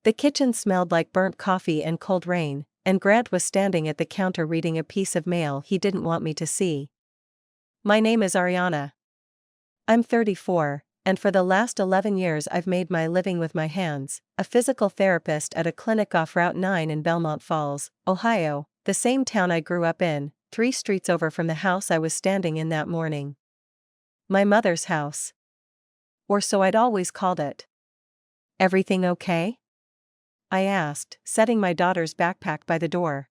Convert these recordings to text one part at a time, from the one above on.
The kitchen smelled like burnt coffee and cold rain, and Grant was standing at the counter reading a piece of mail he didn't want me to see. My name is Ariana. I'm 34, and for the last 11 years I've made my living with my hands, a physical therapist at a clinic off Route 9 in Belmont Falls, Ohio, the same town I grew up in, 3 streets over from the house I was standing in that morning. My mother's house. Or so I'd always called it. Everything okay? I asked, setting my daughter's backpack by the door.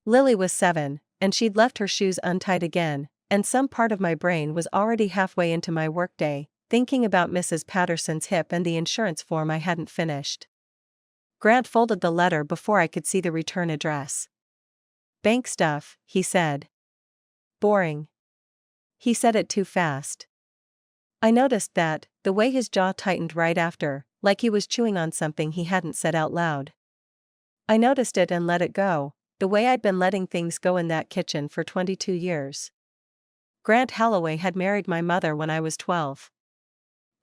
Lily was 7, and she'd left her shoes untied again, and some part of my brain was already halfway into my workday, thinking about Mrs. Patterson's hip and the insurance form I hadn't finished. Grant folded the letter before I could see the return address. Bank stuff, he said. Boring. He said it too fast. I noticed that, the way his jaw tightened right after, like he was chewing on something he hadn't said out loud. I noticed it and let it go, the way I'd been letting things go in that kitchen for 22 years. Grant Holloway had married my mother when I was 12.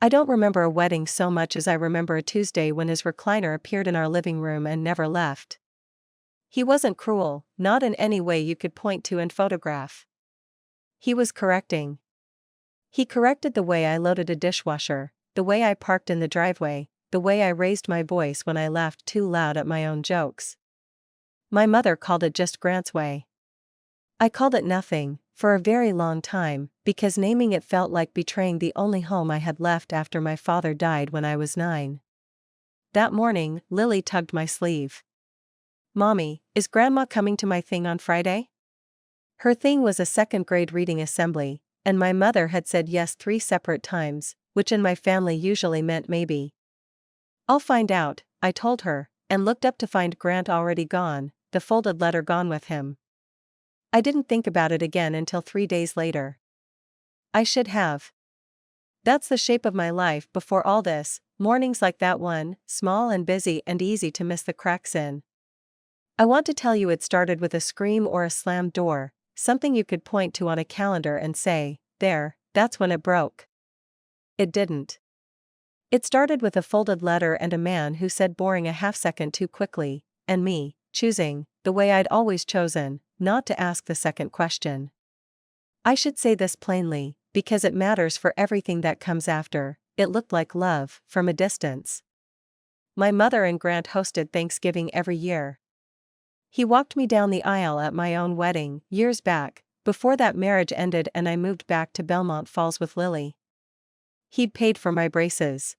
I don't remember a wedding so much as I remember a Tuesday when his recliner appeared in our living room and never left. He wasn't cruel, not in any way you could point to and photograph. He was correcting. He corrected the way I loaded a dishwasher, the way I parked in the driveway, the way I raised my voice when I laughed too loud at my own jokes. My mother called it just Grant's way. I called it nothing, for a very long time, because naming it felt like betraying the only home I had left after my father died when I was 9. That morning, Lily tugged my sleeve. Mommy, is Grandma coming to my thing on Friday? Her thing was a second-grade reading assembly, and my mother had said yes 3 separate times, which in my family usually meant maybe. I'll find out, I told her, and looked up to find Grant already gone, the folded letter gone with him. I didn't think about it again until 3 days later. I should have. That's the shape of my life before all this, mornings like that one, small and busy and easy to miss the cracks in. I want to tell you it started with a scream or a slammed door, something you could point to on a calendar and say, there, that's when it broke. It didn't. It started with a folded letter and a man who said boring a half-second too quickly, and me, choosing, the way I'd always chosen, not to ask the second question. I should say this plainly, because it matters for everything that comes after. It looked like love, from a distance. My mother and Grant hosted Thanksgiving every year. He walked me down the aisle at my own wedding, years back, before that marriage ended and I moved back to Belmont Falls with Lily. He'd paid for my braces.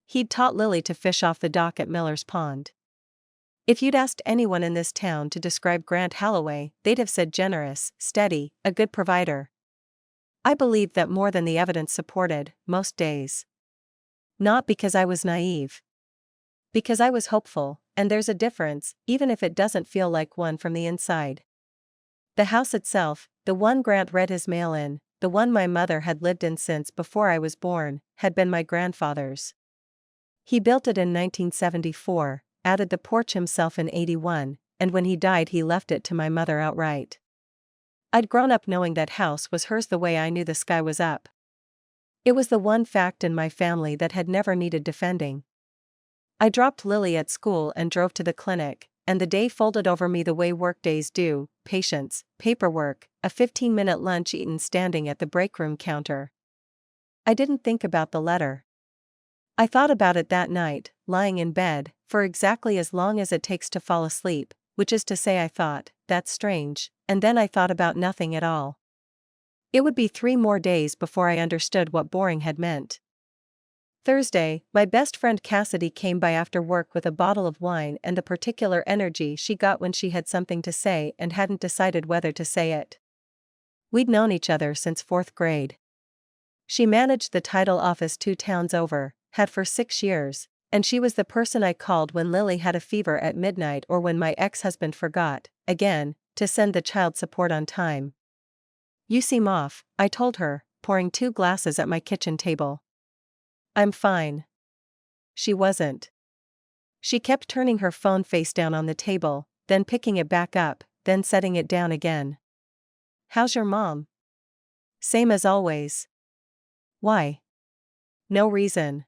He'd taught Lily to fish off the dock at Miller's Pond. If you'd asked anyone in this town to describe Grant Holloway, they'd have said generous, steady, a good provider. I believed that more than the evidence supported, most days. Not because I was naive. Because I was hopeful, and there's a difference, even if it doesn't feel like one from the inside. The house itself, the one Grant read his mail in, the one my mother had lived in since before I was born, had been my grandfather's. He built it in 1974, added the porch himself in 81, and when he died he left it to my mother outright. I'd grown up knowing that house was hers the way I knew the sky was up. It was the one fact in my family that had never needed defending. I dropped Lily at school and drove to the clinic, and the day folded over me the way workdays do, patience, paperwork, a 15-minute lunch eaten standing at the breakroom counter. I didn't think about the letter. I thought about it that night, lying in bed, for exactly as long as it takes to fall asleep, which is to say I thought, that's strange, and then I thought about nothing at all. It would be 3 more days before I understood what boring had meant. Thursday, my best friend Cassidy came by after work with a bottle of wine and the particular energy she got when she had something to say and hadn't decided whether to say it. We'd known each other since 4th grade. She managed the title office 2 towns over, had for 6 years, and she was the person I called when Lily had a fever at midnight or when my ex-husband forgot, again, to send the child support on time. You seem off, I told her, pouring 2 glasses at my kitchen table. I'm fine. She wasn't. She kept turning her phone face down on the table, then picking it back up, then setting it down again. How's your mom? Same as always. Why? No reason.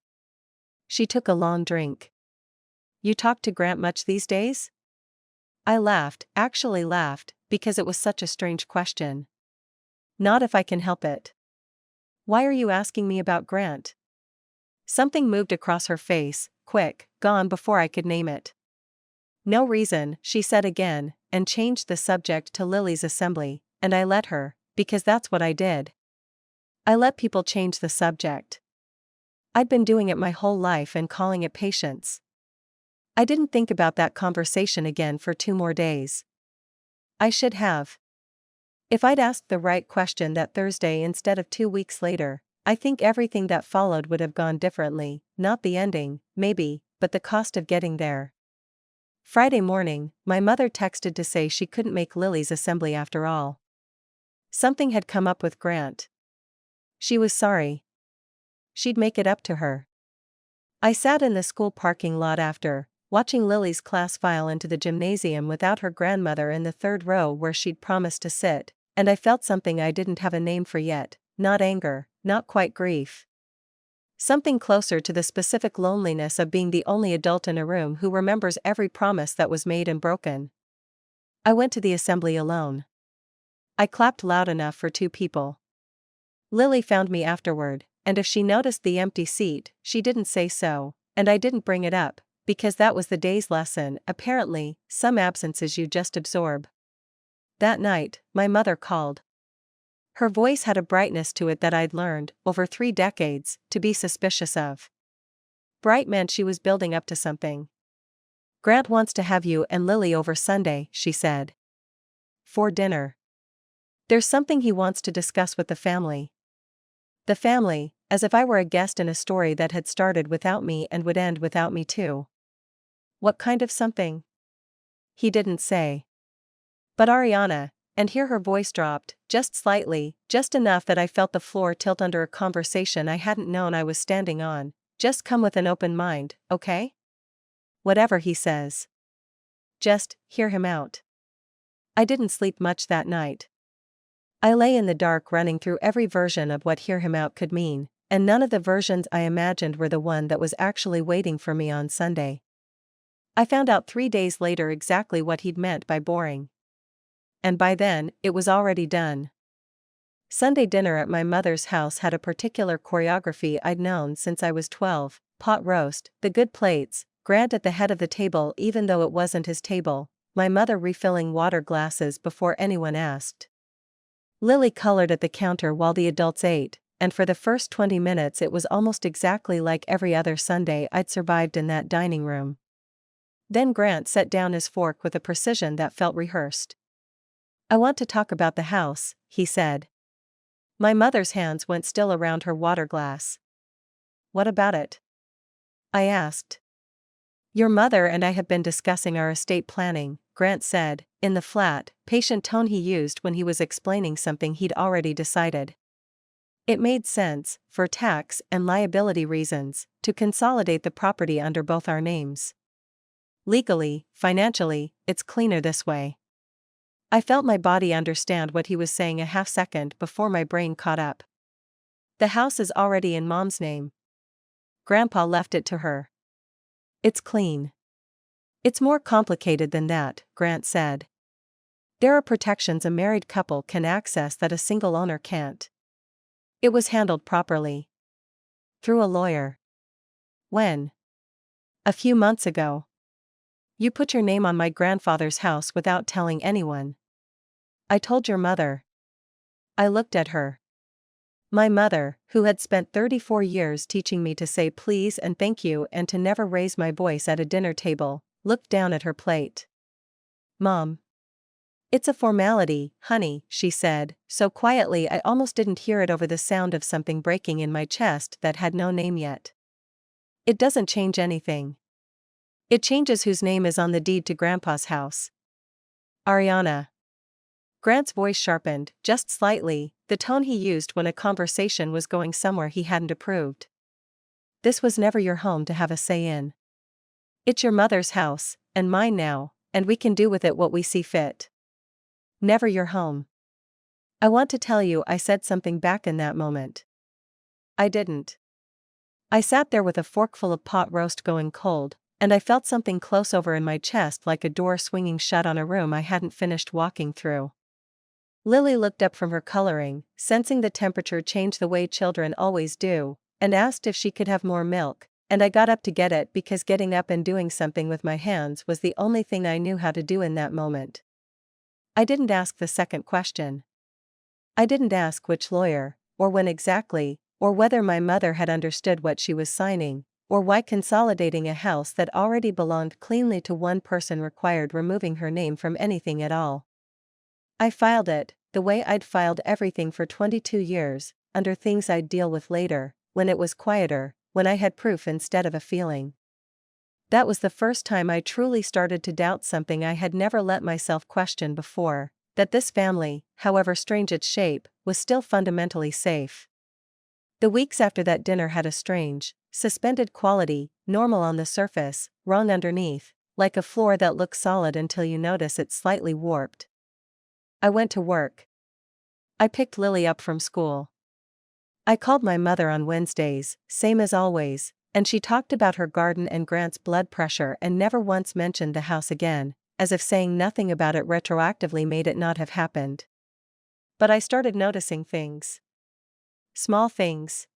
She took a long drink. You talk to Grant much these days? I laughed, actually laughed, because it was such a strange question. Not if I can help it. Why are you asking me about Grant? Something moved across her face, quick, gone before I could name it. No reason, she said again, and changed the subject to Lily's assembly, and I let her, because that's what I did. I let people change the subject. I'd been doing it my whole life and calling it patience. I didn't think about that conversation again for 2 more days. I should have. If I'd asked the right question that Thursday instead of 2 weeks later, I think everything that followed would have gone differently, not the ending, maybe, but the cost of getting there. Friday morning, my mother texted to say she couldn't make Lily's assembly after all. Something had come up with Grant. She was sorry. She'd make it up to her. I sat in the school parking lot after, watching Lily's class file into the gymnasium without her grandmother in the 3rd row where she'd promised to sit, and I felt something I didn't have a name for yet, not anger, not quite grief. Something closer to the specific loneliness of being the only adult in a room who remembers every promise that was made and broken. I went to the assembly alone. I clapped loud enough for 2 people. Lily found me afterward, and if she noticed the empty seat, she didn't say so, and I didn't bring it up, because that was the day's lesson. Apparently, some absences you just absorb. That night, my mother called. Her voice had a brightness to it that I'd learned, over 3 decades, to be suspicious of. Bright meant she was building up to something. Grant wants to have you and Lily over Sunday, she said. For dinner. There's something he wants to discuss with the family. The family, as if I were a guest in a story that had started without me and would end without me too. What kind of something? He didn't say. But Ariana, and here her voice dropped, just slightly, just enough that I felt the floor tilt under a conversation I hadn't known I was standing on. Just come with an open mind, okay? Whatever he says. Just hear him out. I didn't sleep much that night. I lay in the dark running through every version of what hear him out could mean, and none of the versions I imagined were the one that was actually waiting for me on Sunday. I found out 3 days later exactly what he'd meant by boring. And by then, it was already done. Sunday dinner at my mother's house had a particular choreography I'd known since I was 12, pot roast, the good plates, Grant at the head of the table even though it wasn't his table, my mother refilling water glasses before anyone asked. Lily colored at the counter while the adults ate, and for the first 20 minutes it was almost exactly like every other Sunday I'd survived in that dining room. Then Grant set down his fork with a precision that felt rehearsed. I want to talk about the house, he said. My mother's hands went still around her water glass. What about it? I asked. Your mother and I have been discussing our estate planning, Grant said, in the flat, patient tone he used when he was explaining something he'd already decided. It made sense, for tax and liability reasons, to consolidate the property under both our names. Legally, financially, it's cleaner this way. I felt my body understand what he was saying a half second before my brain caught up. The house is already in Mom's name. Grandpa left it to her. It's clean. It's more complicated than that, Grant said. There are protections a married couple can access that a single owner can't. It was handled properly. Through a lawyer. When? A few months ago. You put your name on my grandfather's house without telling anyone. I told your mother. I looked at her. My mother, who had spent 34 years teaching me to say please and thank you and to never raise my voice at a dinner table, looked down at her plate. Mom. It's a formality, honey, she said, so quietly I almost didn't hear it over the sound of something breaking in my chest that had no name yet. It doesn't change anything. It changes whose name is on the deed to Grandpa's house. Ariana. Grant's voice sharpened, just slightly, the tone he used when a conversation was going somewhere he hadn't approved. This was never your home to have a say in. It's your mother's house, and mine now, and we can do with it what we see fit. Never your home. I want to tell you I said something back in that moment. I didn't. I sat there with a forkful of pot roast going cold, and I felt something close over in my chest like a door swinging shut on a room I hadn't finished walking through. Lily looked up from her coloring, sensing the temperature change the way children always do, and asked if she could have more milk, and I got up to get it because getting up and doing something with my hands was the only thing I knew how to do in that moment. I didn't ask the second question. I didn't ask which lawyer, or when exactly, or whether my mother had understood what she was signing, or why consolidating a house that already belonged cleanly to one person required removing her name from anything at all. I filed it, the way I'd filed everything for 22 years, under things I'd deal with later, when it was quieter, when I had proof instead of a feeling. That was the first time I truly started to doubt something I had never let myself question before, that this family, however strange its shape, was still fundamentally safe. The weeks after that dinner had a strange, suspended quality, normal on the surface, wrong underneath, like a floor that looks solid until you notice it's slightly warped. I went to work. I picked Lily up from school. I called my mother on Wednesdays, same as always, and she talked about her garden and Grant's blood pressure and never once mentioned the house again, as if saying nothing about it retroactively made it not have happened. But I started noticing things. Small things.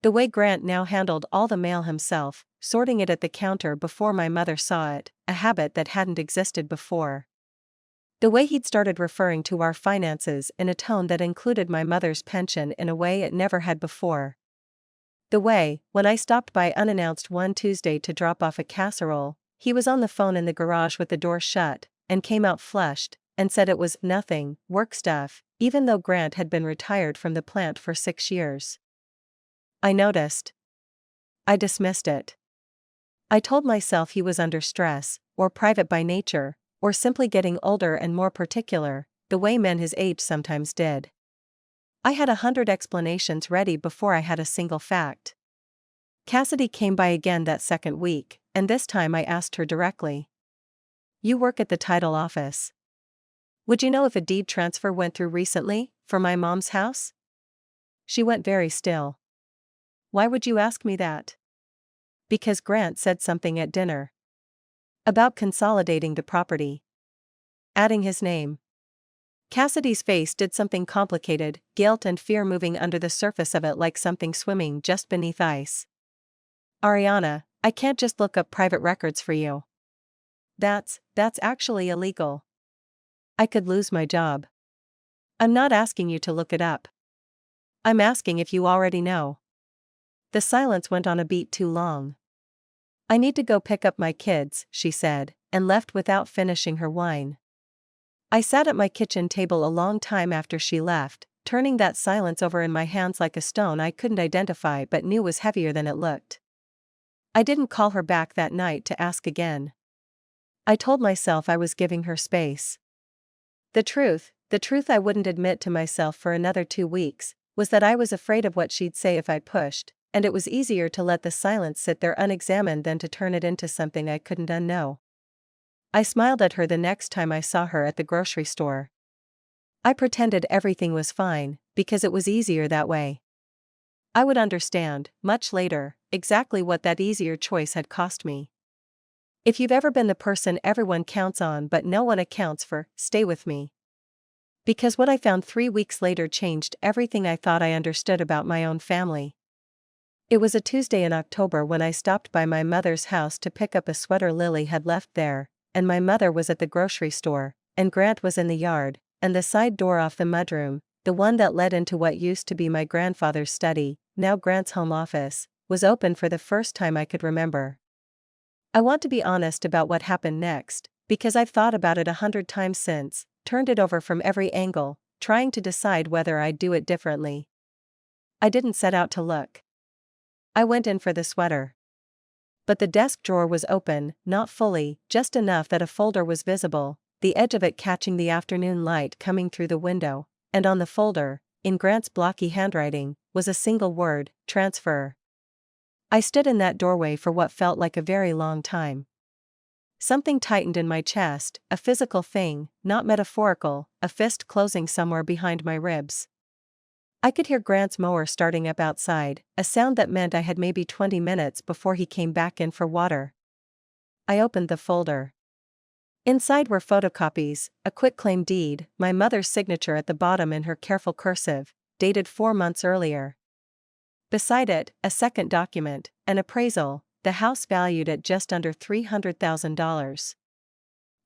The way Grant now handled all the mail himself, sorting it at the counter before my mother saw it, a habit that hadn't existed before. The way he'd started referring to our finances in a tone that included my mother's pension in a way it never had before. The way, when I stopped by unannounced one Tuesday to drop off a casserole, he was on the phone in the garage with the door shut, and came out flushed, and said it was nothing, work stuff, even though Grant had been retired from the plant for 6 years. I noticed. I dismissed it. I told myself he was under stress, or private by nature, or simply getting older and more particular, the way men his age sometimes did. I had 100 explanations ready before I had a single fact. Cassidy came by again that second week, and this time I asked her directly. You work at the title office. Would you know if a deed transfer went through recently, for my mom's house? She went very still. Why would you ask me that? Because Grant said something at dinner. About consolidating the property. Adding his name. Cassidy's face did something complicated, guilt and fear moving under the surface of it like something swimming just beneath ice. Ariana, I can't just look up private records for you. That's actually illegal. I could lose my job. I'm not asking you to look it up. I'm asking if you already know. The silence went on a beat too long. I need to go pick up my kids, she said, and left without finishing her wine. I sat at my kitchen table a long time after she left, turning that silence over in my hands like a stone I couldn't identify but knew was heavier than it looked. I didn't call her back that night to ask again. I told myself I was giving her space. The truth I wouldn't admit to myself for another 2 weeks, was that I was afraid of what she'd say if I pushed, and it was easier to let the silence sit there unexamined than to turn it into something I couldn't unknow. I smiled at her the next time I saw her at the grocery store. I pretended everything was fine, because it was easier that way. I would understand, much later, exactly what that easier choice had cost me. If you've ever been the person everyone counts on but no one accounts for, stay with me. Because what I found 3 weeks later changed everything I thought I understood about my own family. It was a Tuesday in October when I stopped by my mother's house to pick up a sweater Lily had left there, and my mother was at the grocery store, and Grant was in the yard, and the side door off the mudroom, the one that led into what used to be my grandfather's study, now Grant's home office, was open for the first time I could remember. I want to be honest about what happened next, because I've thought about it 100 times since, turned it over from every angle, trying to decide whether I'd do it differently. I didn't set out to look. I went in for the sweater. But the desk drawer was open, not fully, just enough that a folder was visible, the edge of it catching the afternoon light coming through the window, and on the folder, in Grant's blocky handwriting, was a single word, transfer. I stood in that doorway for what felt like a very long time. Something tightened in my chest, a physical thing, not metaphorical, a fist closing somewhere behind my ribs. I could hear Grant's mower starting up outside, a sound that meant I had maybe 20 minutes before he came back in for water. I opened the folder. Inside were photocopies, a quitclaim deed, my mother's signature at the bottom in her careful cursive, dated 4 months earlier. Beside it, a second document, an appraisal, the house valued at just under $300,000.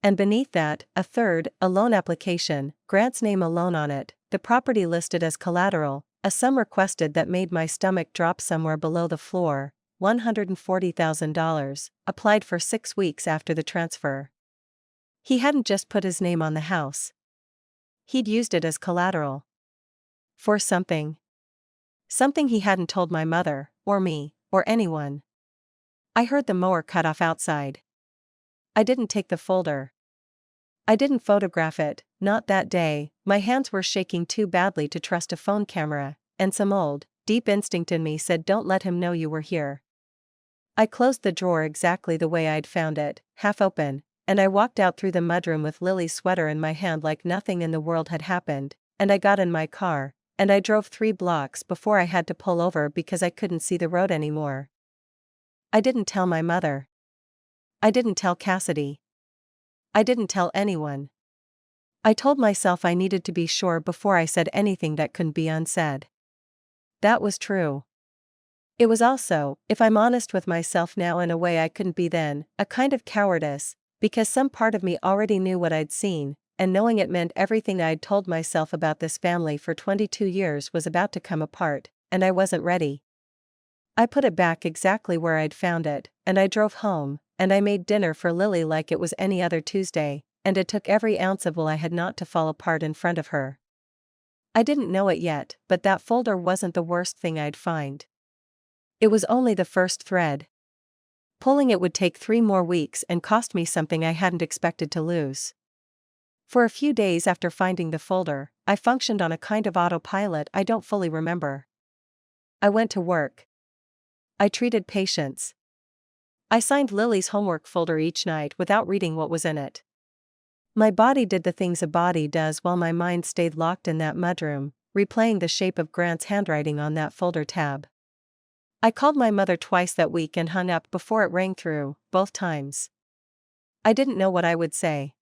And beneath that, a third, a loan application, Grant's name alone on it, the property listed as collateral, a sum requested that made my stomach drop somewhere below the floor, $140,000, applied for 6 weeks after the transfer. He hadn't just put his name on the house. He'd used it as collateral. For something. Something he hadn't told my mother, or me, or anyone. I heard the mower cut off outside. I didn't take the folder. I didn't photograph it, not that day, my hands were shaking too badly to trust a phone camera, and some old, deep instinct in me said don't let him know you were here. I closed the drawer exactly the way I'd found it, half open, and I walked out through the mudroom with Lily's sweater in my hand like nothing in the world had happened, and I got in my car, and I drove 3 blocks before I had to pull over because I couldn't see the road anymore. I didn't tell my mother. I didn't tell Cassidy. I didn't tell anyone. I told myself I needed to be sure before I said anything that couldn't be unsaid. That was true. It was also, if I'm honest with myself now in a way I couldn't be then, a kind of cowardice, because some part of me already knew what I'd seen, and knowing it meant everything I'd told myself about this family for 22 years was about to come apart, and I wasn't ready. I put it back exactly where I'd found it, and I drove home, and I made dinner for Lily like it was any other Tuesday, and it took every ounce of will I had not to fall apart in front of her. I didn't know it yet, but that folder wasn't the worst thing I'd find. It was only the first thread. Pulling it would take 3 more weeks and cost me something I hadn't expected to lose. For a few days after finding the folder, I functioned on a kind of autopilot I don't fully remember. I went to work. I treated patients. I signed Lily's homework folder each night without reading what was in it. My body did the things a body does while my mind stayed locked in that mudroom, replaying the shape of Grant's handwriting on that folder tab. I called my mother twice that week and hung up before it rang through, both times. I didn't know what I would say.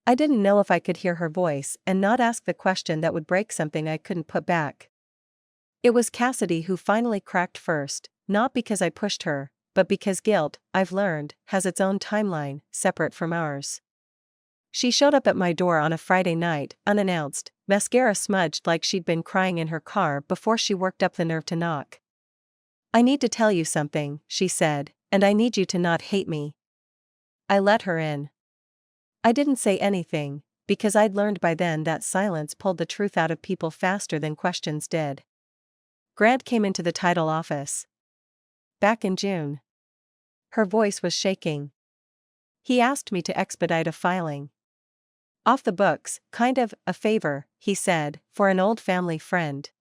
I didn't know if I could hear her voice and not ask the question that would break something I couldn't put back. It was Cassidy who finally cracked first, not because I pushed her, but because guilt, I've learned, has its own timeline, separate from ours. She showed up at my door on a Friday night, unannounced, mascara smudged like she'd been crying in her car before she worked up the nerve to knock. "I need to tell you something," she said, "and I need you to not hate me." I let her in. I didn't say anything, because I'd learned by then that silence pulled the truth out of people faster than questions did. Grant came into the title office. Back in June. Her voice was shaking. He asked me to expedite a filing. "Off the books, kind of, a favor," he said, "for an old family friend.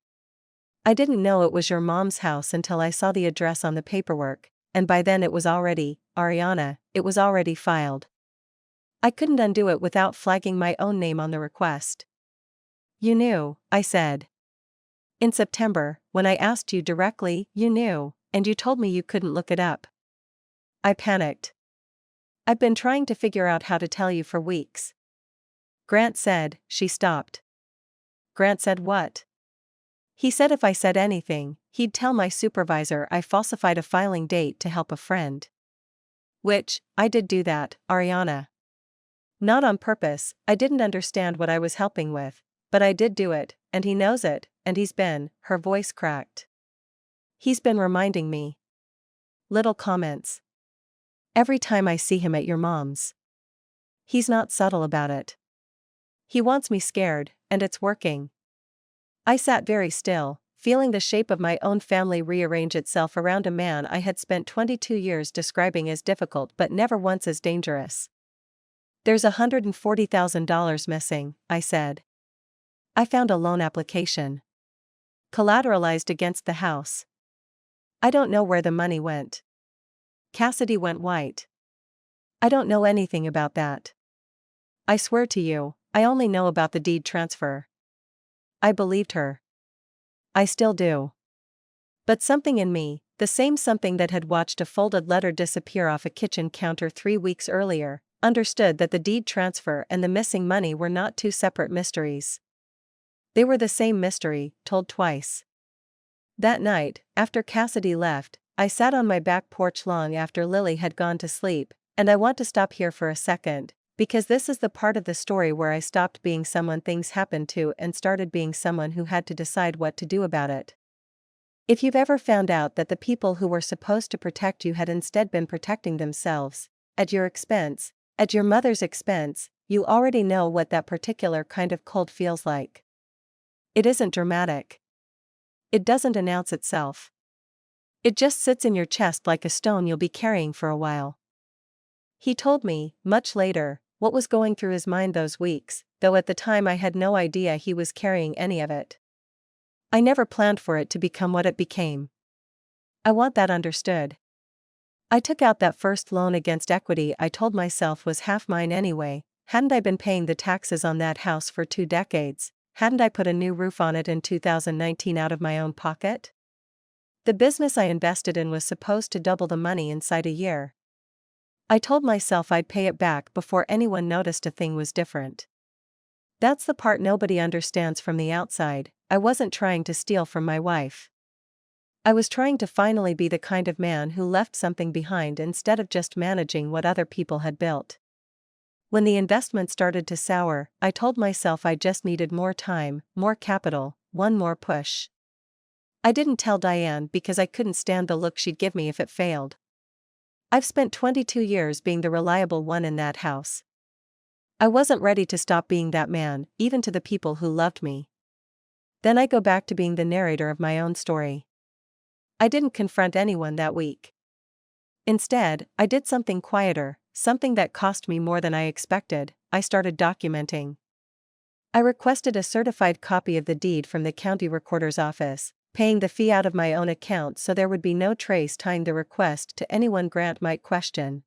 I didn't know it was your mom's house until I saw the address on the paperwork, and by then it was already, Ariana, it was already filed. I couldn't undo it without flagging my own name on the request." "You knew," I said. "In September, when I asked you directly, you knew, and you told me you couldn't look it up." I panicked. "I've been trying to figure out how to tell you for weeks." Grant said. She stopped. "Grant said what?" "He said if I said anything, he'd tell my supervisor I falsified a filing date to help a friend." "Which, I did do that, Ariana. Not on purpose, I didn't understand what I was helping with, but I did do it, and he knows it, and he's been," her voice cracked. "He's been reminding me. Little comments. Every time I see him at your mom's. He's not subtle about it. He wants me scared, and it's working." I sat very still, feeling the shape of my own family rearrange itself around a man I had spent 22 years describing as difficult but never once as dangerous. "There's $140,000 missing," I said. "I found a loan application. Collateralized against the house. I don't know where the money went." Cassidy went white. "I don't know anything about that. I swear to you, I only know about the deed transfer." I believed her. I still do. But something in me, The same something that had watched a folded letter disappear off a kitchen counter 3 weeks earlier, understood that the deed transfer and the missing money were not two separate mysteries. They were the same mystery, told twice. That night, after Cassidy left, I sat on my back porch long after Lily had gone to sleep, and I want to stop here for a second, because this is the part of the story where I stopped being someone things happened to and started being someone who had to decide what to do about it. If you've ever found out that the people who were supposed to protect you had instead been protecting themselves, at your expense, at your mother's expense, you already know what that particular kind of cold feels like. It isn't dramatic. It doesn't announce itself. It just sits in your chest like a stone you'll be carrying for a while. He told me, much later, what was going through his mind those weeks, though at the time I had no idea he was carrying any of it. I never planned for it to become what it became. I want that understood. I took out that first loan against equity I told myself was half mine anyway. Hadn't I been paying the taxes on that house for 2 decades? Hadn't I put a new roof on it in 2019 out of my own pocket? The business I invested in was supposed to double the money inside a year. I told myself I'd pay it back before anyone noticed a thing was different. That's the part nobody understands from the outside. I wasn't trying to steal from my wife. I was trying to finally be the kind of man who left something behind instead of just managing what other people had built. When the investment started to sour, I told myself I just needed more time, more capital, one more push. I didn't tell Diane because I couldn't stand the look she'd give me if it failed. I've spent 22 years being the reliable one in that house. I wasn't ready to stop being that man, even to the people who loved me. Then I go back to being the narrator of my own story. I didn't confront anyone that week. Instead, I did something quieter, something that cost me more than I expected. I started documenting. I requested a certified copy of the deed from the county recorder's office, paying the fee out of my own account so there would be no trace tying the request to anyone Grant might question.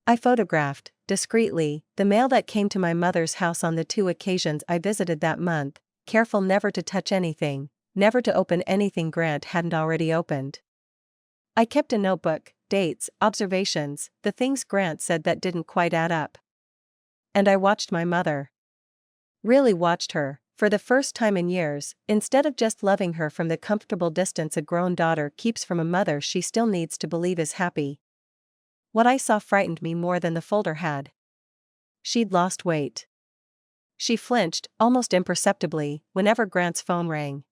I photographed, discreetly, the mail that came to my mother's house on the 2 occasions I visited that month, careful never to touch anything, never to open anything Grant hadn't already opened. I kept a notebook, dates, observations, the things Grant said that didn't quite add up. And I watched my mother. Really watched her, for the first time in years, instead of just loving her from the comfortable distance a grown daughter keeps from a mother she still needs to believe is happy. What I saw frightened me more than the folder had. She'd lost weight. She flinched, almost imperceptibly, whenever Grant's phone rang.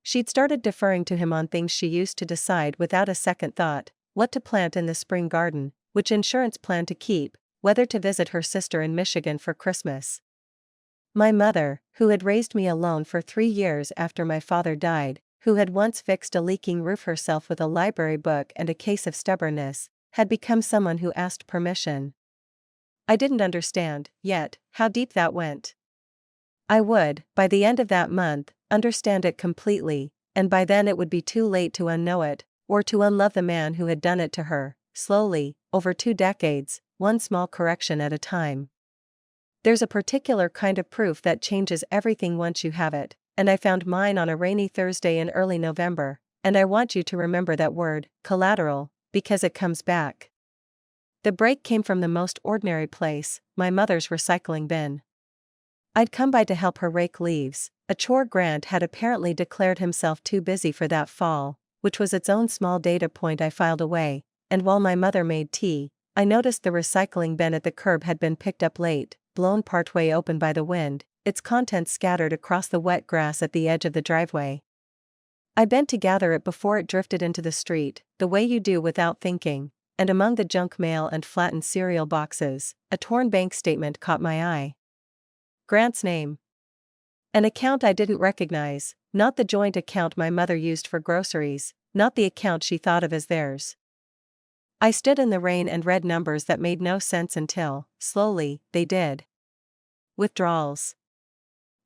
She'd started deferring to him on things she used to decide without a second thought: what to plant in the spring garden, which insurance plan to keep, whether to visit her sister in Michigan for Christmas. My mother, who had raised me alone for 3 years after my father died, who had once fixed a leaking roof herself with a library book and a case of stubbornness, had become someone who asked permission. I didn't understand, yet, how deep that went. I would, by the end of that month, understand it completely, and by then it would be too late to unknow it, or to unlove the man who had done it to her, slowly, over 2 decades, one small correction at a time. There's a particular kind of proof that changes everything once you have it, and I found mine on a rainy Thursday in early November, and I want you to remember that word, collateral, because it comes back. The break came from the most ordinary place, my mother's recycling bin. I'd come by to help her rake leaves, a chore Grant had apparently declared himself too busy for that fall, which was its own small data point I filed away, and while my mother made tea, I noticed the recycling bin at the curb had been picked up late, blown partway open by the wind, its contents scattered across the wet grass at the edge of the driveway. I bent to gather it before it drifted into the street, the way you do without thinking, and among the junk mail and flattened cereal boxes, a torn bank statement caught my eye. Grant's name. An account I didn't recognize, not the joint account my mother used for groceries, not the account she thought of as theirs. I stood in the rain and read numbers that made no sense until, slowly, they did. Withdrawals.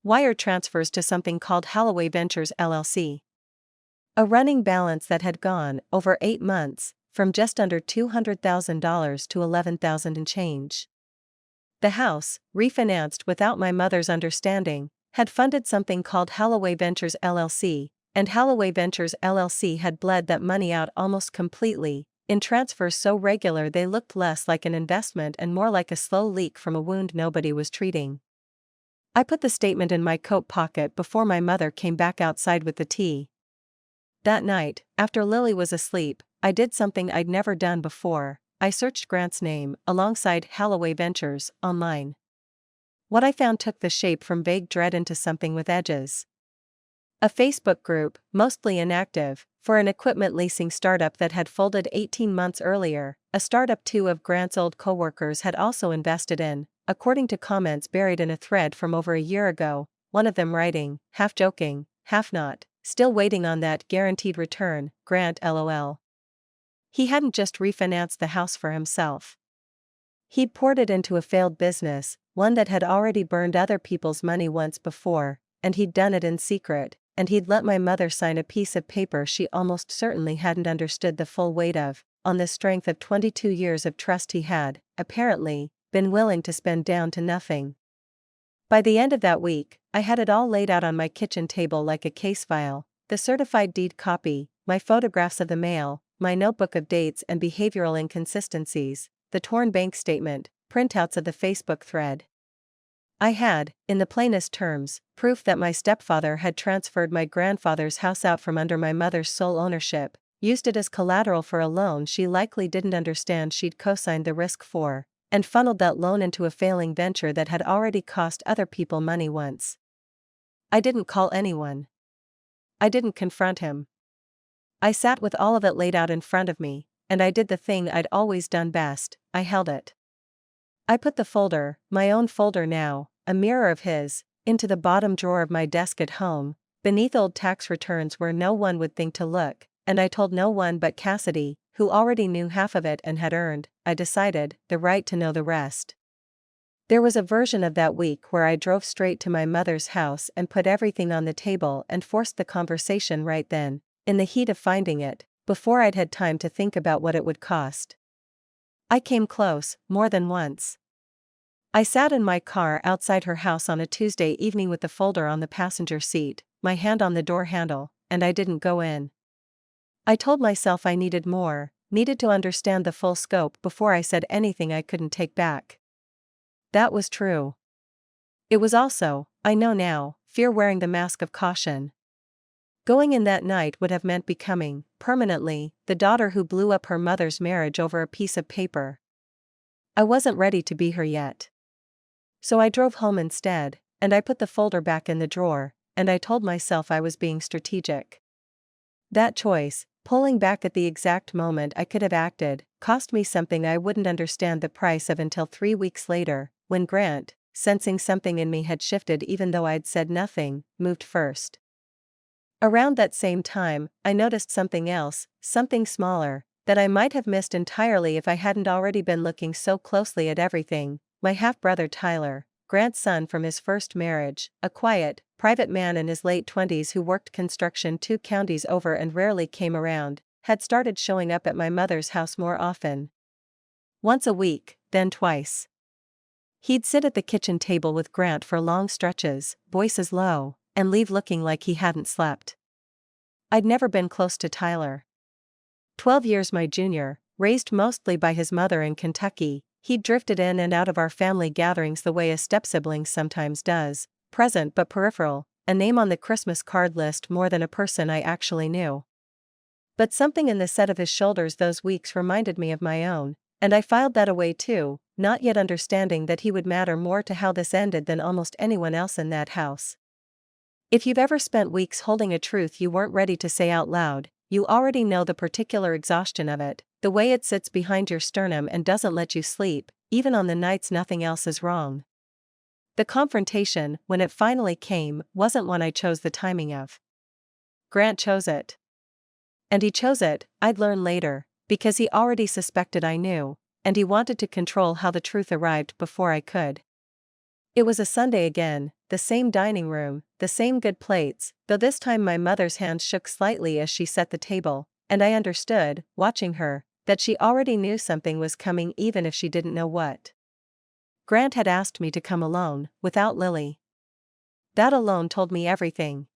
Wire transfers to something called Holloway Ventures LLC. A running balance that had gone, over 8 months, from just under $200,000 to $11,000 and change. The house, refinanced without my mother's understanding, had funded something called Holloway Ventures LLC, and Holloway Ventures LLC had bled that money out almost completely, in transfers so regular they looked less like an investment and more like a slow leak from a wound nobody was treating. I put the statement in my coat pocket before my mother came back outside with the tea. That night, after Lily was asleep, I did something I'd never done before. I searched Grant's name, alongside Holloway Ventures, online. What I found took the shape from vague dread into something with edges. A Facebook group, mostly inactive, for an equipment leasing startup that had folded 18 months earlier, a startup two of Grant's old coworkers had also invested in, according to comments buried in a thread from over a year ago, one of them writing, half joking, half not, still waiting on that guaranteed return, Grant LOL. He hadn't just refinanced the house for himself. He'd poured it into a failed business, one that had already burned other people's money once before, and he'd done it in secret, and he'd let my mother sign a piece of paper she almost certainly hadn't understood the full weight of, on the strength of 22 years of trust he had, apparently, been willing to spend down to nothing. By the end of that week, I had it all laid out on my kitchen table like a case file, the certified deed copy, my photographs of the mail, my notebook of dates and behavioral inconsistencies, the torn bank statement, printouts of the Facebook thread. I had, in the plainest terms, proof that my stepfather had transferred my grandfather's house out from under my mother's sole ownership, used it as collateral for a loan she likely didn't understand she'd co-signed the risk for, and funneled that loan into a failing venture that had already cost other people money once. I didn't call anyone. I didn't confront him. I sat with all of it laid out in front of me, and I did the thing I'd always done best, I held it. I put the folder, my own folder now, a mirror of his, into the bottom drawer of my desk at home, beneath old tax returns where no one would think to look, and I told no one but Cassidy, who already knew half of it and had earned, I decided, the right to know the rest. There was a version of that week where I drove straight to my mother's house and put everything on the table and forced the conversation right then, in the heat of finding it, before I'd had time to think about what it would cost. I came close, more than once. I sat in my car outside her house on a Tuesday evening with the folder on the passenger seat, my hand on the door handle, and I didn't go in. I told myself I needed more, needed to understand the full scope before I said anything I couldn't take back. That was true. It was also, I know now, fear wearing the mask of caution. Going in that night would have meant becoming, permanently, the daughter who blew up her mother's marriage over a piece of paper. I wasn't ready to be her yet. So I drove home instead, and I put the folder back in the drawer, and I told myself I was being strategic. That choice, pulling back at the exact moment I could have acted, cost me something I wouldn't understand the price of until 3 weeks later, when Grant, sensing something in me had shifted even though I'd said nothing, moved first. Around that same time, I noticed something else, something smaller, that I might have missed entirely if I hadn't already been looking so closely at everything. My half-brother Tyler, Grant's son from his first marriage, a quiet, private man in his late 20s who worked construction 2 counties over and rarely came around, had started showing up at my mother's house more often. Once a week, then twice. He'd sit at the kitchen table with Grant for long stretches, voices low, and leave looking like he hadn't slept. I'd never been close to Tyler. 12 years my junior, raised mostly by his mother in Kentucky, he'd drifted in and out of our family gatherings the way a step-sibling sometimes does, present but peripheral, a name on the Christmas card list more than a person I actually knew. But something in the set of his shoulders those weeks reminded me of my own, and I filed that away too, not yet understanding that he would matter more to how this ended than almost anyone else in that house. If you've ever spent weeks holding a truth you weren't ready to say out loud, you already know the particular exhaustion of it, the way it sits behind your sternum and doesn't let you sleep, even on the nights nothing else is wrong. The confrontation, when it finally came, wasn't one I chose the timing of. Grant chose it. And he chose it, I'd learn later, because he already suspected I knew, and he wanted to control how the truth arrived before I could. It was a Sunday again, the same dining room, the same good plates, though this time my mother's hands shook slightly as she set the table, and I understood, watching her, that she already knew something was coming even if she didn't know what. Grant had asked me to come alone, without Lily. That alone told me everything.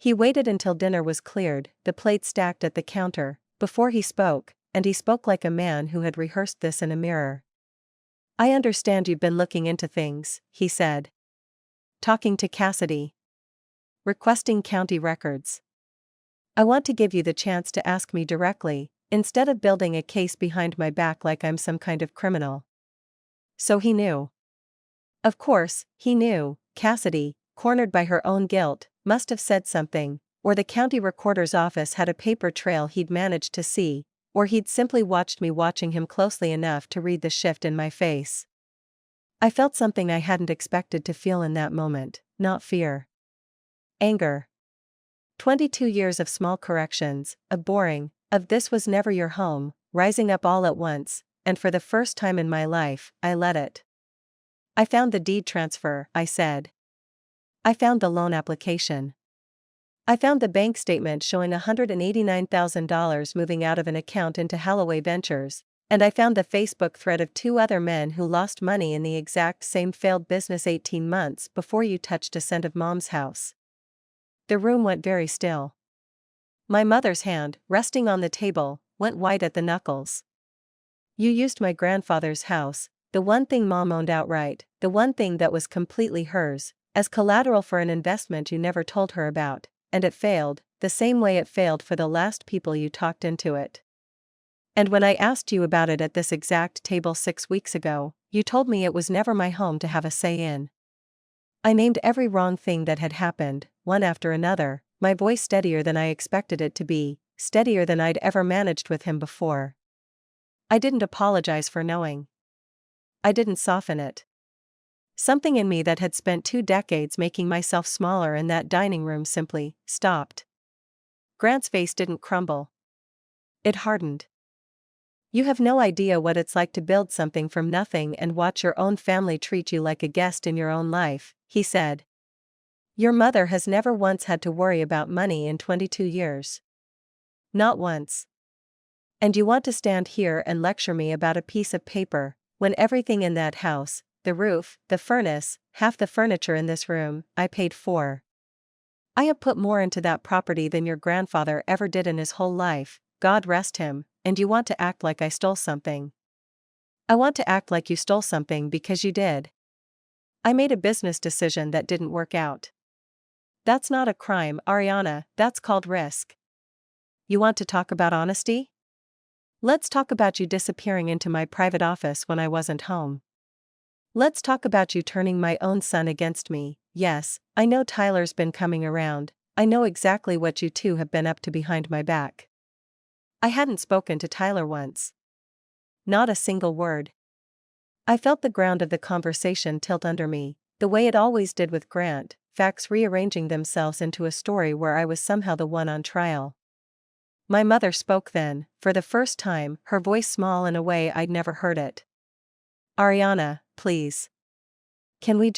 He waited until dinner was cleared, the plate stacked at the counter, before he spoke, and he spoke like a man who had rehearsed this in a mirror. "I understand you've been looking into things," he said. "Talking to Cassidy. Requesting county records. I want to give you the chance to ask me directly, instead of building a case behind my back like I'm some kind of criminal." So he knew. Of course, he knew. Cassidy, cornered by her own guilt, must have said something, or the county recorder's office had a paper trail he'd managed to see, or he'd simply watched me watching him closely enough to read the shift in my face. I felt something I hadn't expected to feel in that moment, not fear. Anger. 22 years of small corrections, of boring, of this was never your home, rising up all at once, and for the first time in my life, I let it. "I found the deed transfer," I said. "I found the loan application. I found the bank statement showing $189,000 moving out of an account into Holloway Ventures, and I found the Facebook thread of 2 other men who lost money in the exact same failed business 18 months before you touched a cent of Mom's house." The room went very still. My mother's hand, resting on the table, went white at the knuckles. "You used my grandfather's house, the one thing Mom owned outright, the one thing that was completely hers, as collateral for an investment you never told her about, and it failed, the same way it failed for the last people you talked into it. And when I asked you about it at this exact table 6 weeks ago, you told me it was never my home to have a say in." I named every wrong thing that had happened, one after another, my voice steadier than I expected it to be, steadier than I'd ever managed with him before. I didn't apologize for knowing. I didn't soften it. Something in me that had spent 2 decades making myself smaller in that dining room simply stopped. Grant's face didn't crumble. It hardened. "You have no idea what it's like to build something from nothing and watch your own family treat you like a guest in your own life," he said. "Your mother has never once had to worry about money in 22 years. Not once. And you want to stand here and lecture me about a piece of paper, when everything in that house, the roof, the furnace, half the furniture in this room, I paid for. I have put more into that property than your grandfather ever did in his whole life, God rest him, and you want to act like I stole something. I want to act like you stole something because you did. I made a business decision that didn't work out. That's not a crime, Ariana, that's called risk. You want to talk about honesty? Let's talk about you disappearing into my private office when I wasn't home. Let's talk about you turning my own son against me. Yes, I know Tyler's been coming around, I know exactly what you two have been up to behind my back." I hadn't spoken to Tyler once. Not a single word. I felt the ground of the conversation tilt under me, the way it always did with Grant, facts rearranging themselves into a story where I was somehow the one on trial. My mother spoke then, for the first time, her voice small in a way I'd never heard it. "Ariana, please. Can we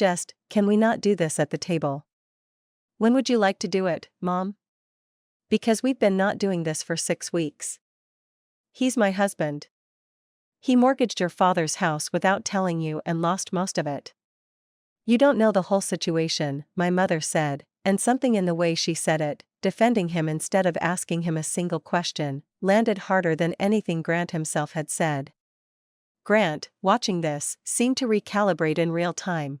not do this at the table? When would you like to do it, Mom? Because we've been not doing this for 6 weeks. He's my husband. He mortgaged your father's house without telling you and lost most of it. You don't know the whole situation," my mother said, and something in the way she said it, defending him instead of asking him a single question, landed harder than anything Grant himself had said. Grant, watching this, seemed to recalibrate in real time.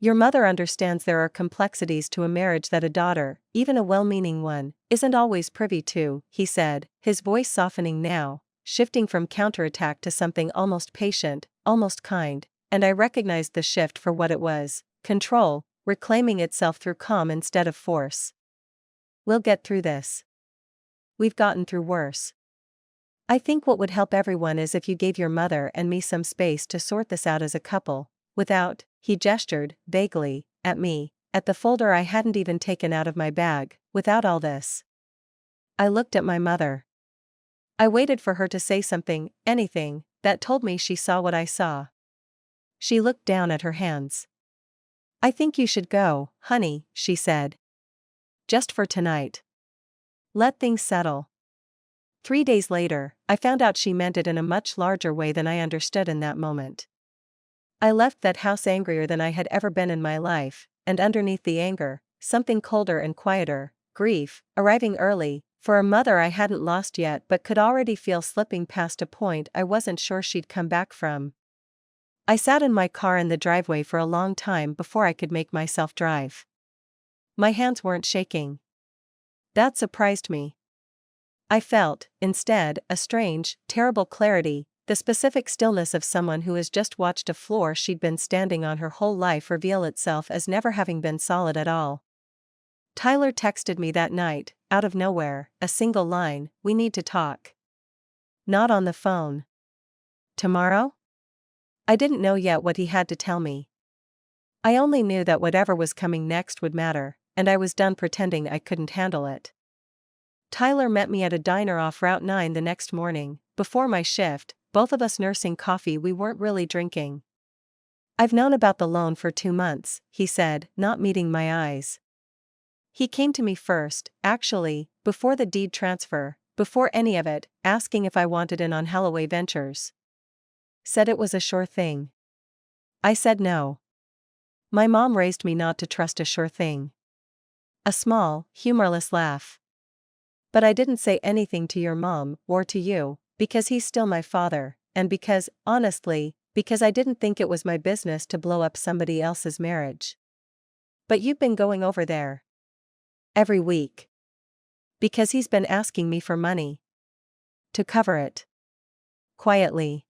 "Your mother understands there are complexities to a marriage that a daughter, even a well-meaning one, isn't always privy to," he said, his voice softening now, shifting from counterattack to something almost patient, almost kind, and I recognized the shift for what it was: control, reclaiming itself through calm instead of force. "We'll get through this. We've gotten through worse. I think what would help everyone is if you gave your mother and me some space to sort this out as a couple, without," he gestured, vaguely, at me, at the folder I hadn't even taken out of my bag, "without all this." I looked at my mother. I waited for her to say something, anything, that told me she saw what I saw. She looked down at her hands. "I think you should go, honey," she said. "Just for tonight. Let things settle." 3 days later, I found out she meant it in a much larger way than I understood in that moment. I left that house angrier than I had ever been in my life, and underneath the anger, something colder and quieter, grief, arriving early. For a mother I hadn't lost yet but could already feel slipping past a point I wasn't sure she'd come back from. I sat in my car in the driveway for a long time before I could make myself drive. My hands weren't shaking. That surprised me. I felt, instead, a strange, terrible clarity, the specific stillness of someone who has just watched a floor she'd been standing on her whole life reveal itself as never having been solid at all. Tyler texted me that night, out of nowhere, a single line, "We need to talk." Not on the phone. Tomorrow? I didn't know yet what he had to tell me. I only knew that whatever was coming next would matter, and I was done pretending I couldn't handle it. Tyler met me at a diner off Route 9 the next morning, before my shift, both of us nursing coffee we weren't really drinking. "I've known about the loan for 2 months," he said, not meeting my eyes. He came to me first, actually, before the deed transfer, before any of it, asking if I wanted in on Holloway Ventures. Said it was a sure thing. I said no. My mom raised me not to trust a sure thing. A small, humorless laugh. But I didn't say anything to your mom, or to you, because he's still my father, and because, honestly, because I didn't think it was my business to blow up somebody else's marriage. But you've been going over there. Every week. Because he's been asking me for money. To cover it. Quietly.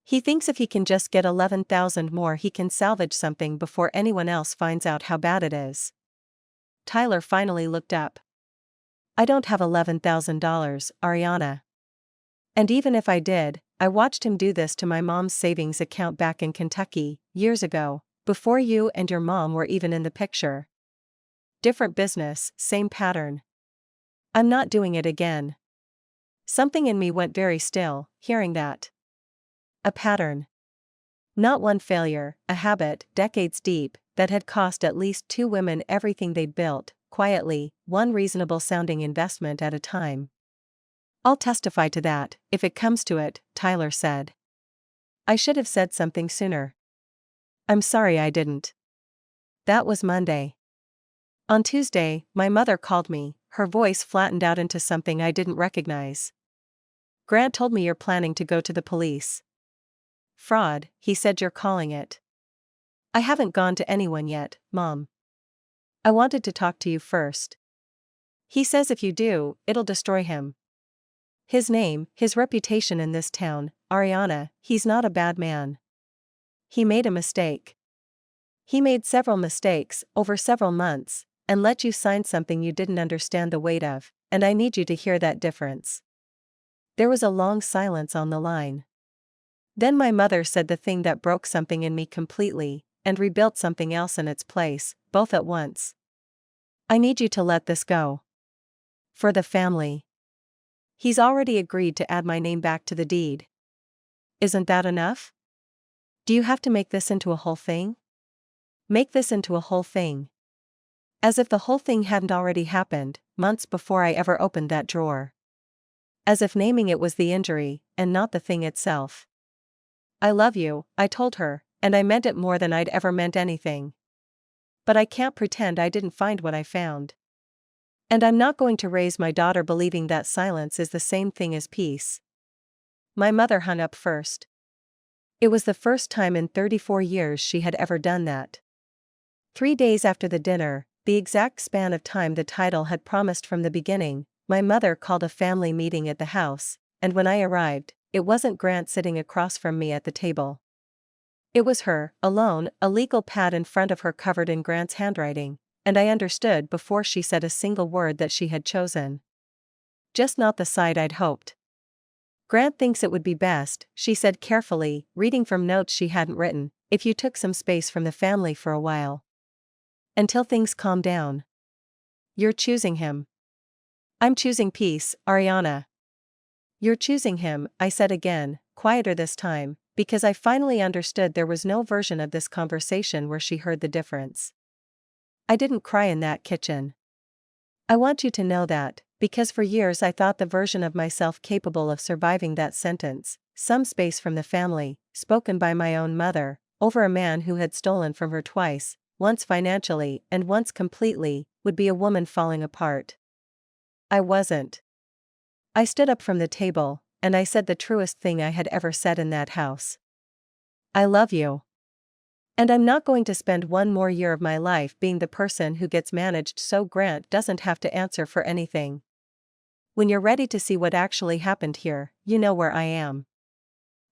He thinks if he can just get 11,000 more he can salvage something before anyone else finds out how bad it is. Tyler finally looked up. I don't have $11,000, Ariana. And even if I did, I watched him do this to my mom's savings account back in Kentucky, years ago, before you and your mom were even in the picture. Different business, same pattern. I'm not doing it again. Something in me went very still, hearing that. A pattern. Not one failure, a habit, decades deep, that had cost at least 2 women everything they'd built, quietly, one reasonable-sounding investment at a time. I'll testify to that, if it comes to it, Tyler said. I should have said something sooner. I'm sorry I didn't. That was Monday. On Tuesday, my mother called me, her voice flattened out into something I didn't recognize. Grant told me you're planning to go to the police. Fraud, he said you're calling it. I haven't gone to anyone yet, Mom. I wanted to talk to you first. He says if you do, it'll destroy him. His name, his reputation in this town, Ariana, he's not a bad man. He made a mistake. He made several mistakes, over several months, and let you sign something you didn't understand the weight of, and I need you to hear that difference. There was a long silence on the line. Then my mother said the thing that broke something in me completely, and rebuilt something else in its place, both at once. I need you to let this go. For the family. He's already agreed to add my name back to the deed. Isn't that enough? Do you have to make this into a whole thing? Make this into a whole thing. As if the whole thing hadn't already happened, months before I ever opened that drawer. As if naming it was the injury, and not the thing itself. I love you, I told her, and I meant it more than I'd ever meant anything. But I can't pretend I didn't find what I found. And I'm not going to raise my daughter believing that silence is the same thing as peace. My mother hung up first. It was the first time in 34 years she had ever done that. 3 days after the dinner, the exact span of time the title had promised from the beginning, my mother called a family meeting at the house, and when I arrived, it wasn't Grant sitting across from me at the table. It was her, alone, a legal pad in front of her covered in Grant's handwriting, and I understood before she said a single word that she had chosen. Just not the side I'd hoped. Grant thinks it would be best, she said carefully, reading from notes she hadn't written, if you took some space from the family for a while. Until things calm down. You're choosing him. I'm choosing peace, Ariana. You're choosing him, I said again, quieter this time, because I finally understood there was no version of this conversation where she heard the difference. I didn't cry in that kitchen. I want you to know that, because for years I thought the version of myself capable of surviving that sentence, some space from the family, spoken by my own mother, over a man who had stolen from her twice, once financially and once completely, would be a woman falling apart. I wasn't. I stood up from the table, and I said the truest thing I had ever said in that house. I love you. And I'm not going to spend one more year of my life being the person who gets managed so Grant doesn't have to answer for anything. When you're ready to see what actually happened here, you know where I am.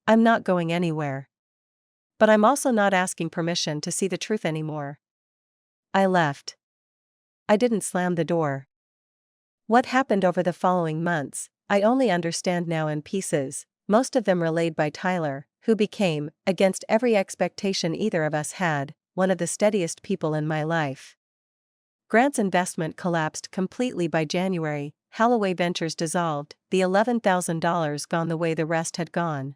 I'm not going anywhere. But I'm also not asking permission to see the truth anymore. I left. I didn't slam the door. What happened over the following months, I only understand now in pieces, most of them relayed by Tyler, who became, against every expectation either of us had, one of the steadiest people in my life. Grant's investment collapsed completely by January, Holloway Ventures dissolved, the $11,000 gone the way the rest had gone.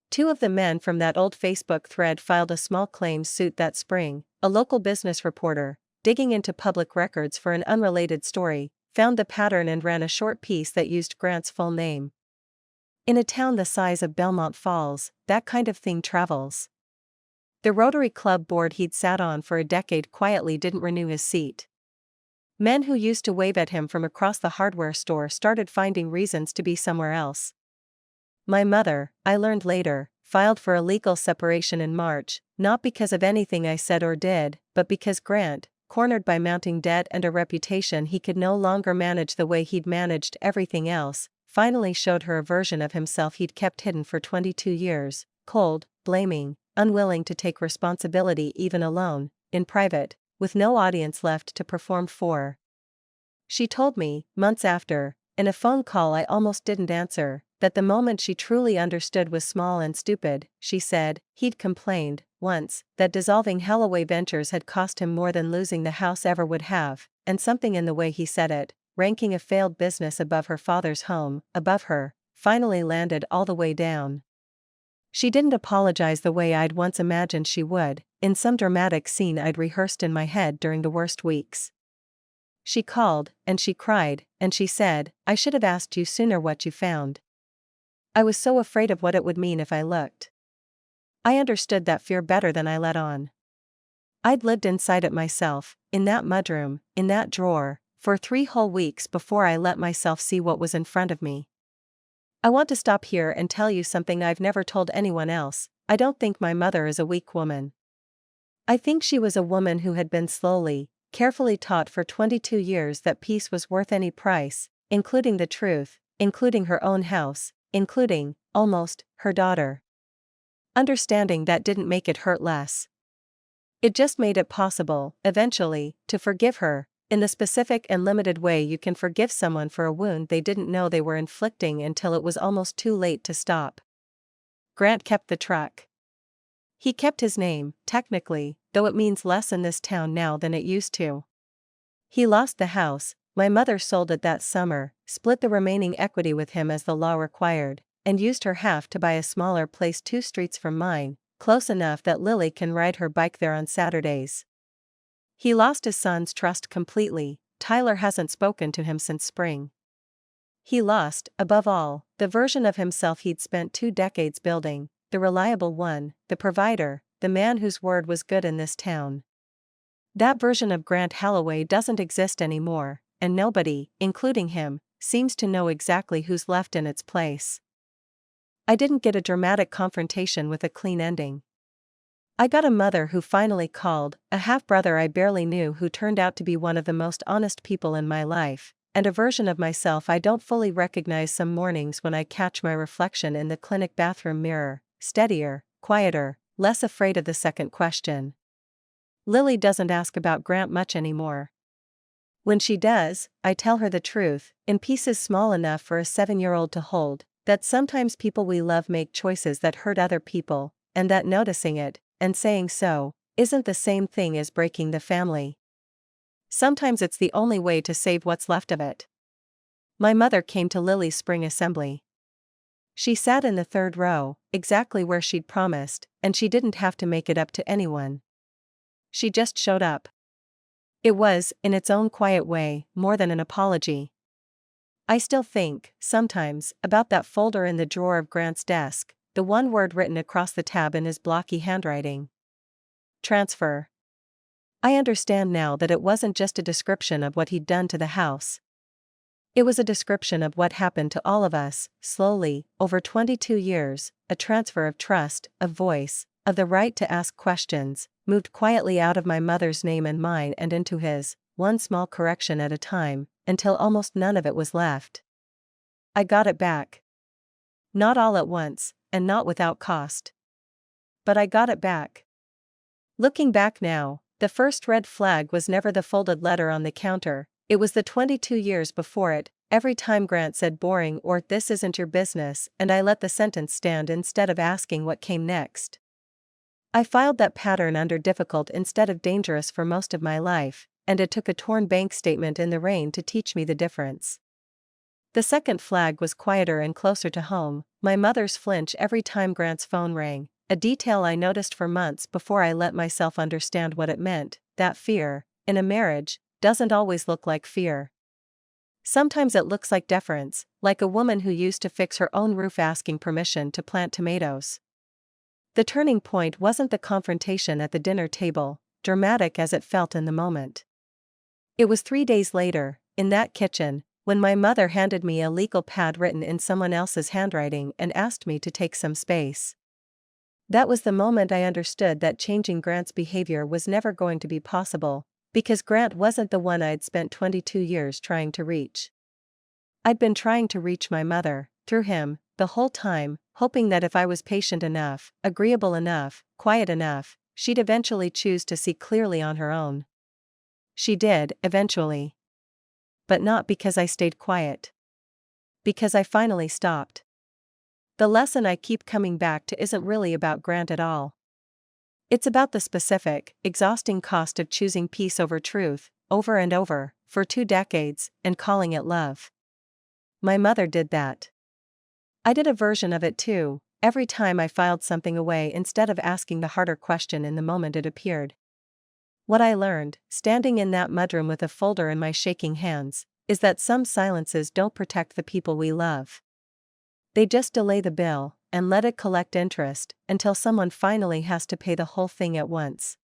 Two of the men from that old Facebook thread filed a small claims suit that spring. A local business reporter, digging into public records for an unrelated story, found the pattern and ran a short piece that used Grant's full name. In a town the size of Belmont Falls, that kind of thing travels. The Rotary Club board he'd sat on for a decade quietly didn't renew his seat. Men who used to wave at him from across the hardware store started finding reasons to be somewhere else. My mother, I learned later, filed for a legal separation in March, not because of anything I said or did, but because Grant, cornered by mounting debt and a reputation he could no longer manage the way he'd managed everything else, finally showed her a version of himself he'd kept hidden for 22 years, cold, blaming, unwilling to take responsibility even alone, in private, with no audience left to perform for. She told me, months after, in a phone call I almost didn't answer, that the moment she truly understood was small and stupid. She said, he'd complained, once, that dissolving Holloway Ventures had cost him more than losing the house ever would have, and something in the way he said it, ranking a failed business above her father's home, above her, finally landed all the way down. She didn't apologize the way I'd once imagined she would, in some dramatic scene I'd rehearsed in my head during the worst weeks. She called, and she cried, and she said, I should have asked you sooner what you found. I was so afraid of what it would mean if I looked. I understood that fear better than I let on. I'd lived inside it myself, in that mudroom, in that drawer, for 3 whole weeks before I let myself see what was in front of me. I want to stop here and tell you something I've never told anyone else. I don't think my mother is a weak woman. I think she was a woman who had been slowly, carefully taught for 22 years that peace was worth any price, including the truth, including her own house, including, almost, her daughter. Understanding that didn't make it hurt less. It just made it possible, eventually, to forgive her, in the specific and limited way you can forgive someone for a wound they didn't know they were inflicting until it was almost too late to stop. Grant kept the truck. He kept his name, technically, though it means less in this town now than it used to. He lost the house. My mother sold it that summer, split the remaining equity with him as the law required, and used her half to buy a smaller place 2 streets from mine, close enough that Lily can ride her bike there on Saturdays. He lost his son's trust completely. Tyler hasn't spoken to him since spring. He lost, above all, the version of himself he'd spent 2 decades building, the reliable one, the provider, the man whose word was good in this town. That version of Grant Holloway doesn't exist anymore, and nobody, including him, seems to know exactly who's left in its place. I didn't get a dramatic confrontation with a clean ending. I got a mother who finally called, a half-brother I barely knew who turned out to be one of the most honest people in my life, and a version of myself I don't fully recognize some mornings when I catch my reflection in the clinic bathroom mirror, steadier, quieter, less afraid of the second question. Lily doesn't ask about Grant much anymore. When she does, I tell her the truth, in pieces small enough for a 7-year-old to hold, that sometimes people we love make choices that hurt other people, and that noticing it, and saying so, isn't the same thing as breaking the family. Sometimes it's the only way to save what's left of it. My mother came to Lily's spring assembly. She sat in the 3rd row, exactly where she'd promised, and she didn't have to make it up to anyone. She just showed up. It was, in its own quiet way, more than an apology. I still think, sometimes, about that folder in the drawer of Grant's desk, the one word written across the tab in his blocky handwriting. Transfer. I understand now that it wasn't just a description of what he'd done to the house. It was a description of what happened to all of us, slowly, over 22 years, a transfer of trust, of voice, of the right to ask questions, moved quietly out of my mother's name and mine and into his, one small correction at a time, until almost none of it was left. I got it back. Not all at once, and not without cost. But I got it back. Looking back now, the first red flag was never the folded letter on the counter, it was the 22 years before it, every time Grant said boring or this isn't your business, and I let the sentence stand instead of asking what came next. I filed that pattern under difficult instead of dangerous for most of my life, and it took a torn bank statement in the rain to teach me the difference. The second flag was quieter and closer to home, my mother's flinch every time Grant's phone rang, a detail I noticed for months before I let myself understand what it meant, that fear, in a marriage, doesn't always look like fear. Sometimes it looks like deference, like a woman who used to fix her own roof asking permission to plant tomatoes. The turning point wasn't the confrontation at the dinner table, dramatic as it felt in the moment. It was 3 days later, in that kitchen, when my mother handed me a legal pad written in someone else's handwriting and asked me to take some space. That was the moment I understood that changing Grant's behavior was never going to be possible, because Grant wasn't the one I'd spent 22 years trying to reach. I'd been trying to reach my mother, through him, the whole time, hoping that if I was patient enough, agreeable enough, quiet enough, she'd eventually choose to see clearly on her own. She did, eventually. But not because I stayed quiet. Because I finally stopped. The lesson I keep coming back to isn't really about Grant at all. It's about the specific, exhausting cost of choosing peace over truth, over and over, for 2 decades, and calling it love. My mother did that. I did a version of it too, every time I filed something away instead of asking the harder question in the moment it appeared. What I learned, standing in that mudroom with a folder in my shaking hands, is that some silences don't protect the people we love. They just delay the bill, and let it collect interest, until someone finally has to pay the whole thing at once.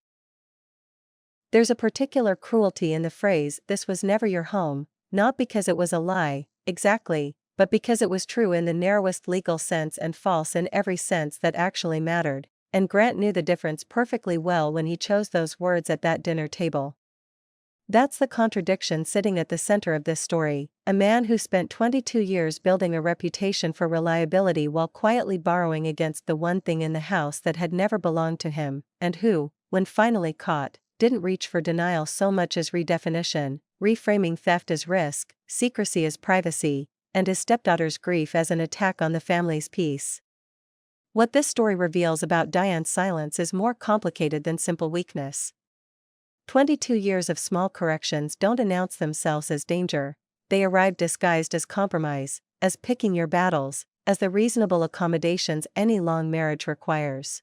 There's a particular cruelty in the phrase, "this was never your home," not because it was a lie, exactly, but because it was true in the narrowest legal sense and false in every sense that actually mattered, and Grant knew the difference perfectly well when he chose those words at that dinner table. That's the contradiction sitting at the center of this story, a man who spent 22 years building a reputation for reliability while quietly borrowing against the one thing in the house that had never belonged to him, and who, when finally caught, didn't reach for denial so much as redefinition, reframing theft as risk, secrecy as privacy, and his stepdaughter's grief as an attack on the family's peace. What this story reveals about Diane's silence is more complicated than simple weakness. 22 years of small corrections don't announce themselves as danger, they arrive disguised as compromise, as picking your battles, as the reasonable accommodations any long marriage requires.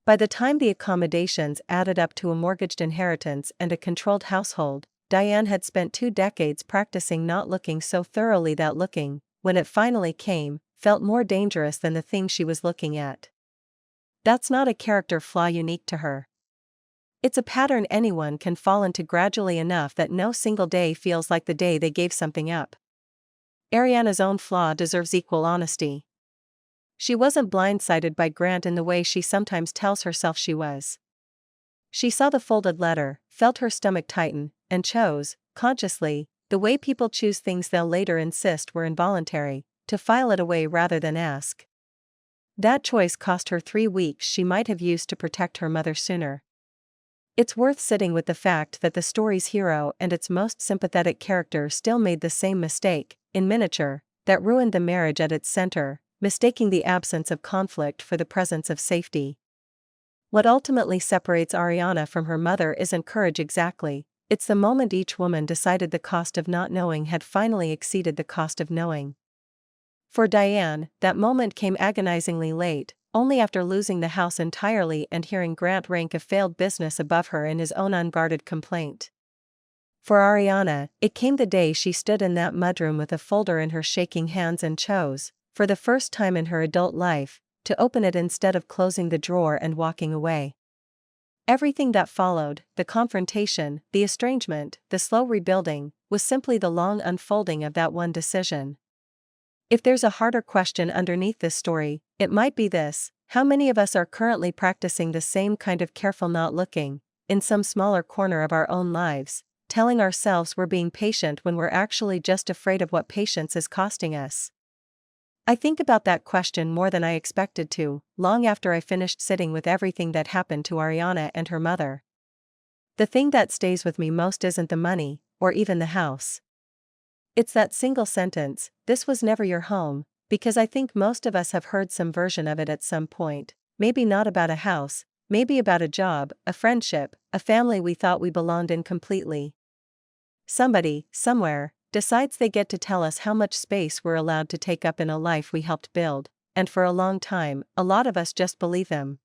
By the time the accommodations added up to a mortgaged inheritance and a controlled household, Diane had spent 2 decades practicing not looking so thoroughly that looking, when it finally came, felt more dangerous than the thing she was looking at. That's not a character flaw unique to her. It's a pattern anyone can fall into gradually enough that no single day feels like the day they gave something up. Ariana's own flaw deserves equal honesty. She wasn't blindsided by Grant in the way she sometimes tells herself she was. She saw the folded letter, felt her stomach tighten, and chose, consciously, the way people choose things they'll later insist were involuntary, to file it away rather than ask. That choice cost her 3 weeks she might have used to protect her mother sooner. It's worth sitting with the fact that the story's hero and its most sympathetic character still made the same mistake, in miniature, that ruined the marriage at its center, mistaking the absence of conflict for the presence of safety. What ultimately separates Ariana from her mother isn't courage exactly, it's the moment each woman decided the cost of not knowing had finally exceeded the cost of knowing. For Diane, that moment came agonizingly late, only after losing the house entirely and hearing Grant rank a failed business above her in his own unguarded complaint. For Ariana, it came the day she stood in that mudroom with a folder in her shaking hands and chose, for the first time in her adult life, to open it instead of closing the drawer and walking away. Everything that followed, the confrontation, the estrangement, the slow rebuilding, was simply the long unfolding of that one decision. If there's a harder question underneath this story, it might be this: how many of us are currently practicing the same kind of careful not looking, in some smaller corner of our own lives, telling ourselves we're being patient when we're actually just afraid of what patience is costing us? I think about that question more than I expected to, long after I finished sitting with everything that happened to Ariana and her mother. The thing that stays with me most isn't the money, or even the house. It's that single sentence, "This was never your home," because I think most of us have heard some version of it at some point, maybe not about a house, maybe about a job, a friendship, a family we thought we belonged in completely. Somebody, somewhere, decides they get to tell us how much space we're allowed to take up in a life we helped build, and for a long time, a lot of us just believe them.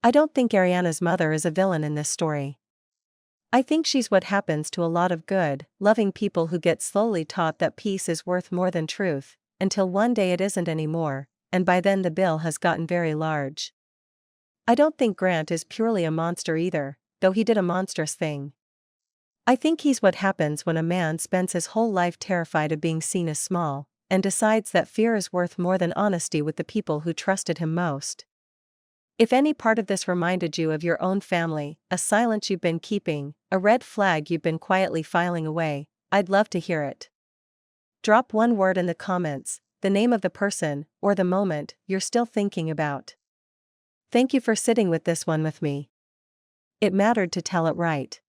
I don't think Ariana's mother is a villain in this story. I think she's what happens to a lot of good, loving people who get slowly taught that peace is worth more than truth, until one day it isn't anymore, and by then the bill has gotten very large. I don't think Grant is purely a monster either, though he did a monstrous thing. I think he's what happens when a man spends his whole life terrified of being seen as small, and decides that fear is worth more than honesty with the people who trusted him most. If any part of this reminded you of your own family, a silence you've been keeping, a red flag you've been quietly filing away, I'd love to hear it. Drop one word in the comments, the name of the person, or the moment you're still thinking about. Thank you for sitting with this one with me. It mattered to tell it right.